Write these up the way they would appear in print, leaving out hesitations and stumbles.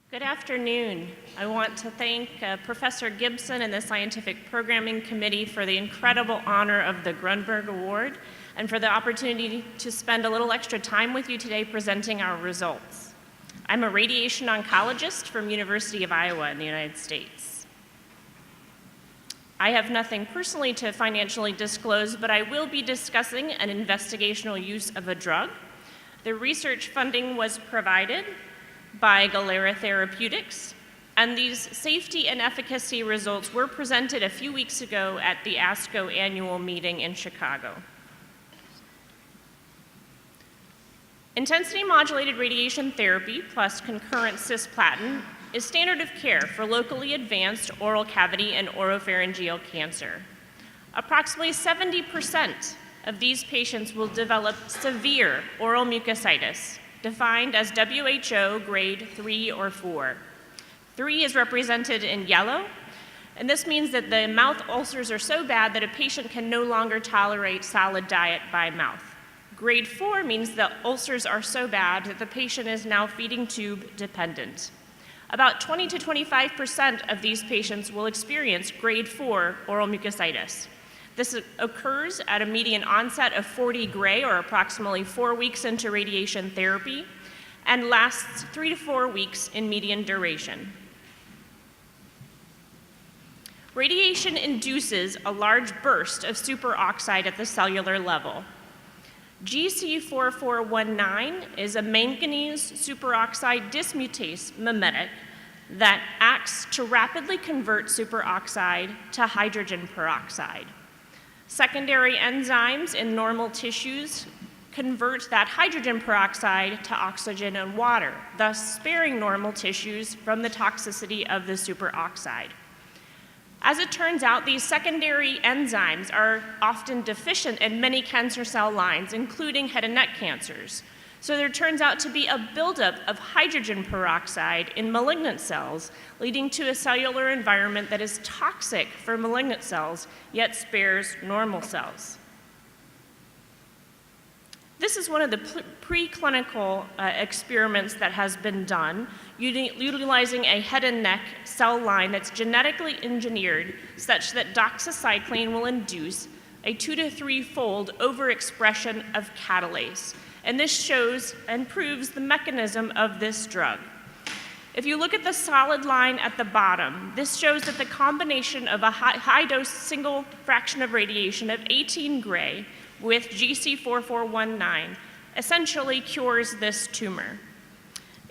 Good afternoon. I want to thank Professor Gibson and the Scientific Programming Committee for the incredible honor of the Grunberg Award and for the opportunity to spend a little extra time with you today presenting our results. I'm a radiation oncologist from University of Iowa in the United States. I have nothing personally to financially disclose, but I will be discussing an investigational use of a drug. The research funding was provided by Galera Therapeutics, and these safety and efficacy results were presented a few weeks ago at the ASCO annual meeting in Chicago. Intensity modulated radiation therapy plus concurrent cisplatin is standard of care for locally advanced oral cavity and oropharyngeal cancer. Approximately 70% of these patients will develop severe oral mucositis, defined as WHO grade 3 or 4. 3 is represented in yellow, and this means that the mouth ulcers are so bad that a patient can no longer tolerate solid diet by mouth. Grade 4 means the ulcers are so bad that the patient is now feeding tube dependent. About 20 to 25% of these patients will experience grade 4 oral mucositis. This occurs at a median onset of 40 gray, or approximately 4 weeks into radiation therapy, and lasts 3 to 4 weeks in median duration. Radiation induces a large burst of superoxide at the cellular level. GC4419 is a manganese superoxide dismutase mimetic that acts to rapidly convert superoxide to hydrogen peroxide. Secondary enzymes in normal tissues convert that hydrogen peroxide to oxygen and water, thus sparing normal tissues from the toxicity of the superoxide. As it turns out, these secondary enzymes are often deficient in many cancer cell lines, including head and neck cancers. So there turns out to be a buildup of hydrogen peroxide in malignant cells, leading to a cellular environment that is toxic for malignant cells, yet spares normal cells. This is one of the preclinical experiments that has been done, utilizing a head and neck cell line that's genetically engineered such that doxycycline will induce a 2 to 3-fold overexpression of catalase. And this shows and proves the mechanism of this drug. If you look at the solid line at the bottom, this shows that the combination of a high-dose single fraction of radiation of 18 gray with GC4419 essentially cures this tumor.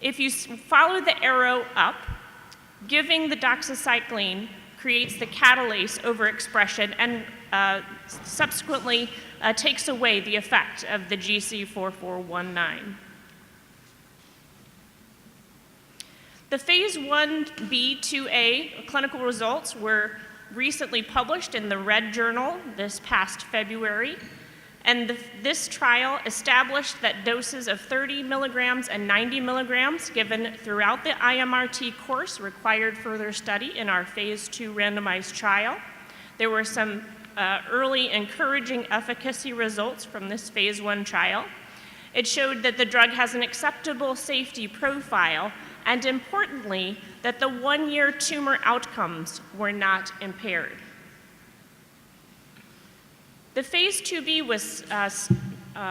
If you follow the arrow up, giving the doxycycline creates the catalase overexpression and subsequently takes away the effect of the GC4419. The phase 1b/2a clinical results were recently published in the Red Journal this past February, and this trial established that doses of 30 milligrams and 90 milligrams given throughout the IMRT course required further study in our phase 2 randomized trial. There were some early encouraging efficacy results from this phase 1 trial. It showed that the drug has an acceptable safety profile, and importantly, that the 1-year tumor outcomes were not impaired. The phase 2b was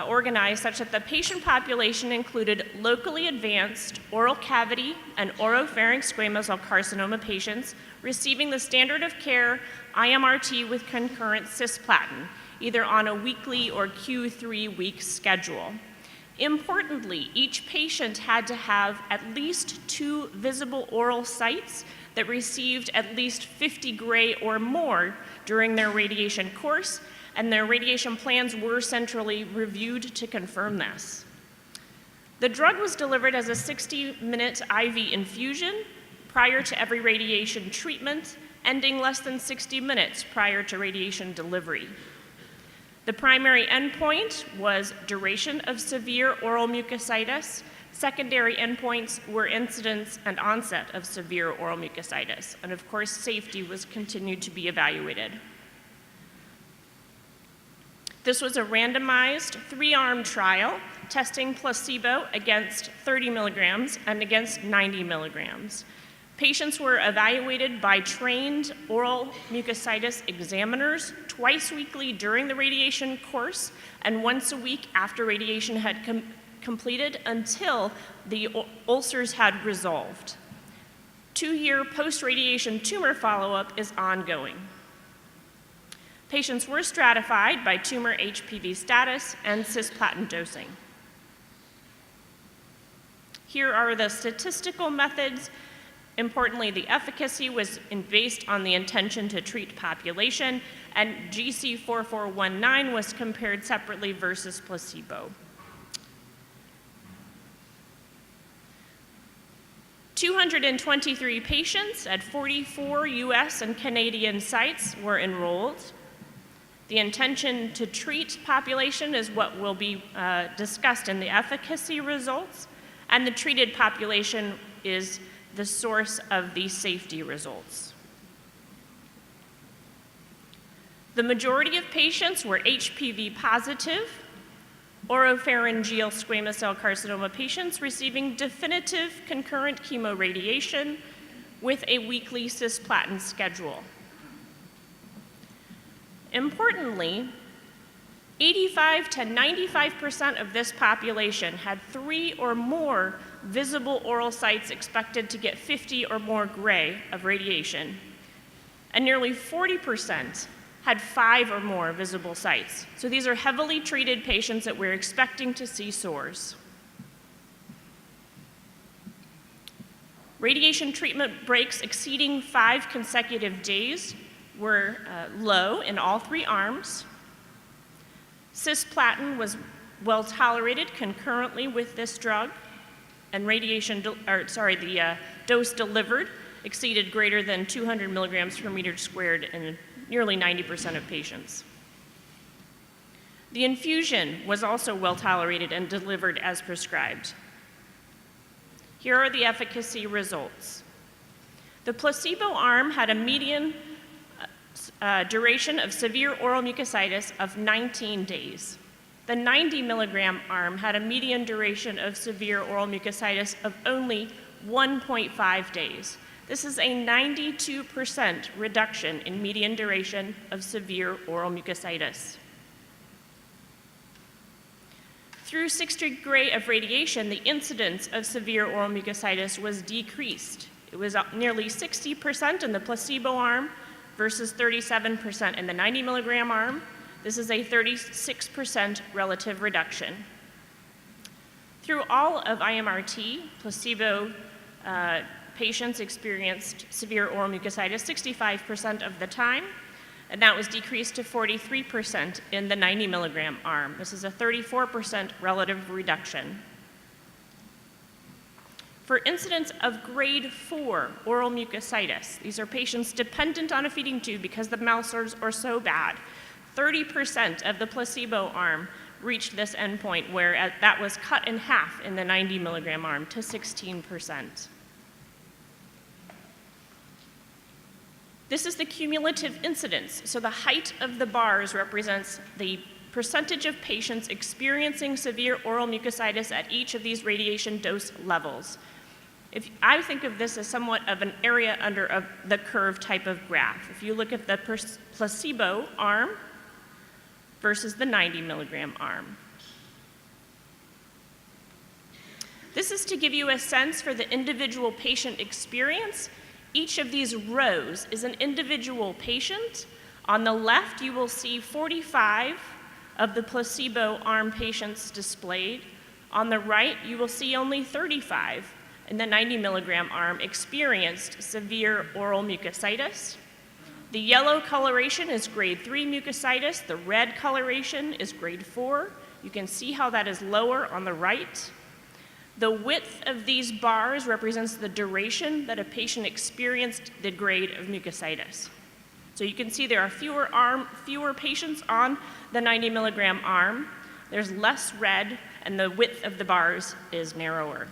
organized such that the patient population included locally advanced oral cavity and oropharynx squamous cell carcinoma patients receiving the standard of care IMRT with concurrent cisplatin, either on a weekly or Q3-week schedule. Importantly, each patient had to have at least 2 visible oral sites that received at least 50 gray or more during their radiation course, and their radiation plans were centrally reviewed to confirm this. The drug was delivered as a 60-minute IV infusion prior to every radiation treatment, ending less than 60 minutes prior to radiation delivery. The primary endpoint was duration of severe oral mucositis. Secondary endpoints were incidence and onset of severe oral mucositis, and of course, safety was continued to be evaluated. This was a randomized 3-arm trial testing placebo against 30 milligrams and against 90 milligrams. Patients were evaluated by trained oral mucositis examiners twice weekly during the radiation course and once a week after radiation had completed until the ulcers had resolved. 2-year post-radiation tumor follow-up is ongoing. Patients were stratified by tumor HPV status and cisplatin dosing. Here are the statistical methods. Importantly, the efficacy was based on the intention to treat population, and GC4419 was compared separately versus placebo. 223 patients at 44 US and Canadian sites were enrolled. The intention to treat population is what will be discussed in the efficacy results, and the treated population is the source of the safety results. The majority of patients were HPV positive, oropharyngeal squamous cell carcinoma patients receiving definitive concurrent chemoradiation with a weekly cisplatin schedule. Importantly, 85 to 95% of this population had 3 or more visible oral sites expected to get 50 or more gray of radiation, and nearly 40% had 5 or more visible sites. So these are heavily treated patients that we're expecting to see sores. Radiation treatment breaks exceeding 5 consecutive days were low in all 3 arms. Cisplatin was well tolerated concurrently with this drug, and the dose delivered exceeded greater than 200 milligrams per meter squared in nearly 90% of patients. The infusion was also well tolerated and delivered as prescribed. Here are the efficacy results. The placebo arm had a median duration of severe oral mucositis of 19 days. The 90 milligram arm had a median duration of severe oral mucositis of only 1.5 days. This is a 92% reduction in median duration of severe oral mucositis. Through 6 gray of radiation, the incidence of severe oral mucositis was decreased. It was nearly 60% in the placebo arm versus 37% in the 90 milligram arm. This is a 36% relative reduction. Through all of IMRT, placebo patients experienced severe oral mucositis 65% of the time, and that was decreased to 43% in the 90 milligram arm. This is a 34% relative reduction. For incidence of grade 4 oral mucositis, these are patients dependent on a feeding tube because the mouth sores are so bad. 30% of the placebo arm reached this endpoint, where that was cut in half in the 90 milligram arm to 16%. This is the cumulative incidence. So the height of the bars represents the percentage of patients experiencing severe oral mucositis at each of these radiation dose levels. I think of this as somewhat of an area under the curve type of graph. If you look at the placebo arm versus the 90 milligram arm. This is to give you a sense for the individual patient experience. Each of these rows is an individual patient. On the left, you will see 45 of the placebo arm patients displayed. On the right, you will see only 35 in the 90 milligram arm experienced severe oral mucositis. The yellow coloration is grade 3 mucositis. The red coloration is grade 4. You can see how that is lower on the right. The width of these bars represents the duration that a patient experienced the grade of mucositis. So you can see there are fewer patients on the 90 milligram arm. There's less red, and the width of the bars is narrower.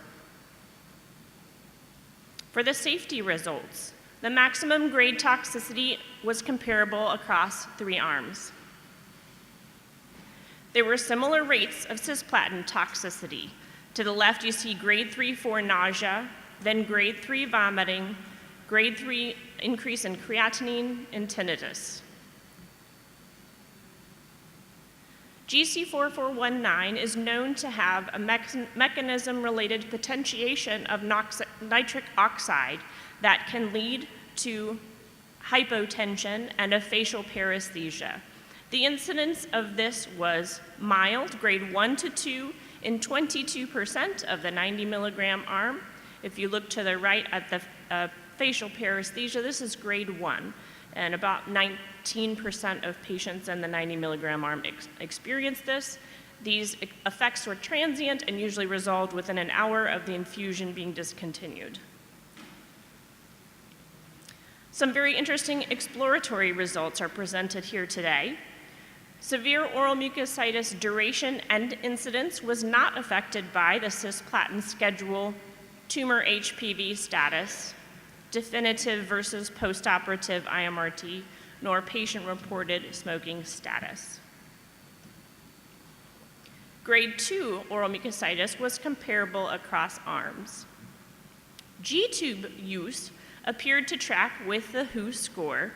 For the safety results, the maximum grade toxicity was comparable across 3 arms. There were similar rates of cisplatin toxicity. To the left, you see grade 3/4 nausea, then grade 3 vomiting, grade 3 increase in creatinine, and tinnitus. GC4419 is known to have a mechanism-related potentiation of nitric oxide that can lead to hypotension and a facial paresthesia. The incidence of this was mild, grade 1 to 2, in 22% of the 90 milligram arm. If you look to the right at the facial paresthesia, this is grade 1, and about 19% of patients in the 90 milligram arm experienced this. These effects were transient and usually resolved within an hour of the infusion being discontinued. Some very interesting exploratory results are presented here today. Severe oral mucositis duration and incidence was not affected by the cisplatin schedule, tumor HPV status, definitive versus postoperative IMRT, nor patient-reported smoking status. Grade 2 oral mucositis was comparable across arms. G-tube use appeared to track with the WHO score.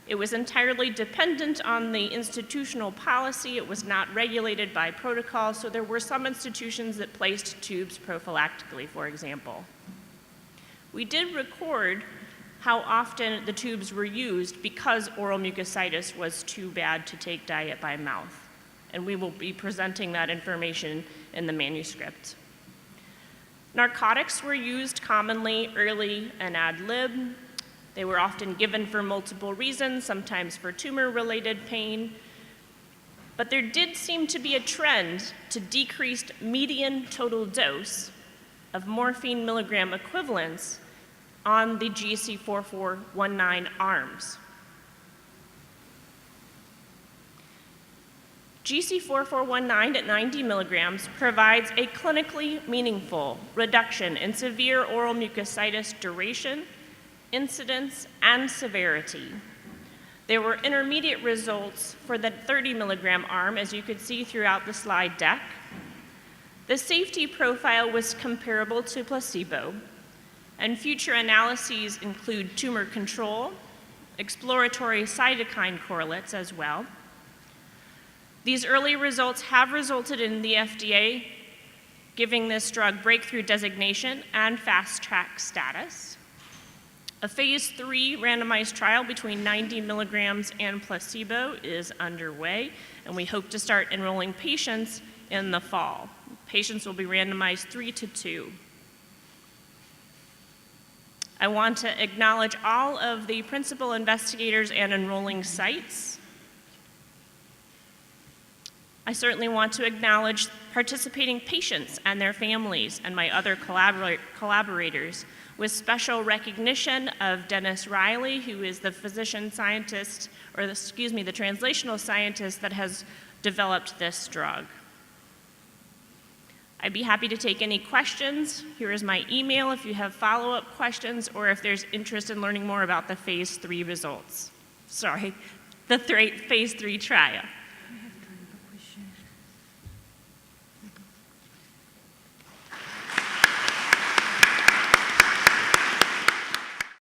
It was entirely dependent on the institutional policy. It was not regulated by protocol, so there were some institutions that placed tubes prophylactically, for example. We did record how often the tubes were used because oral mucositis was too bad to take diet by mouth, and we will be presenting that information in the manuscript. Narcotics were used commonly early and ad lib. They were often given for multiple reasons, sometimes for tumor-related pain, but there did seem to be a trend to decreased median total dose of morphine milligram equivalents on the GC4419 arms. GC4419 at 90 milligrams provides a clinically meaningful reduction in severe oral mucositis duration, incidence, and severity. There were intermediate results for the 30 milligram arm, as you could see throughout the slide deck. The safety profile was comparable to placebo, and future analyses include tumor control, exploratory cytokine correlates as well. These early results have resulted in the FDA giving this drug breakthrough designation and fast track status. A phase 3 randomized trial between 90 milligrams and placebo is underway, and we hope to start enrolling patients in the fall. Patients will be randomized 3-2. I want to acknowledge all of the principal investigators and enrolling sites. I certainly want to acknowledge participating patients and their families and my other collaborators, with special recognition of Dennis Riley, who is the physician scientist, or the translational scientist that has developed this drug. I'd be happy to take any questions. Here is my email if you have follow-up questions or if there's interest in learning more about the phase 3 results. The phase 3 trial.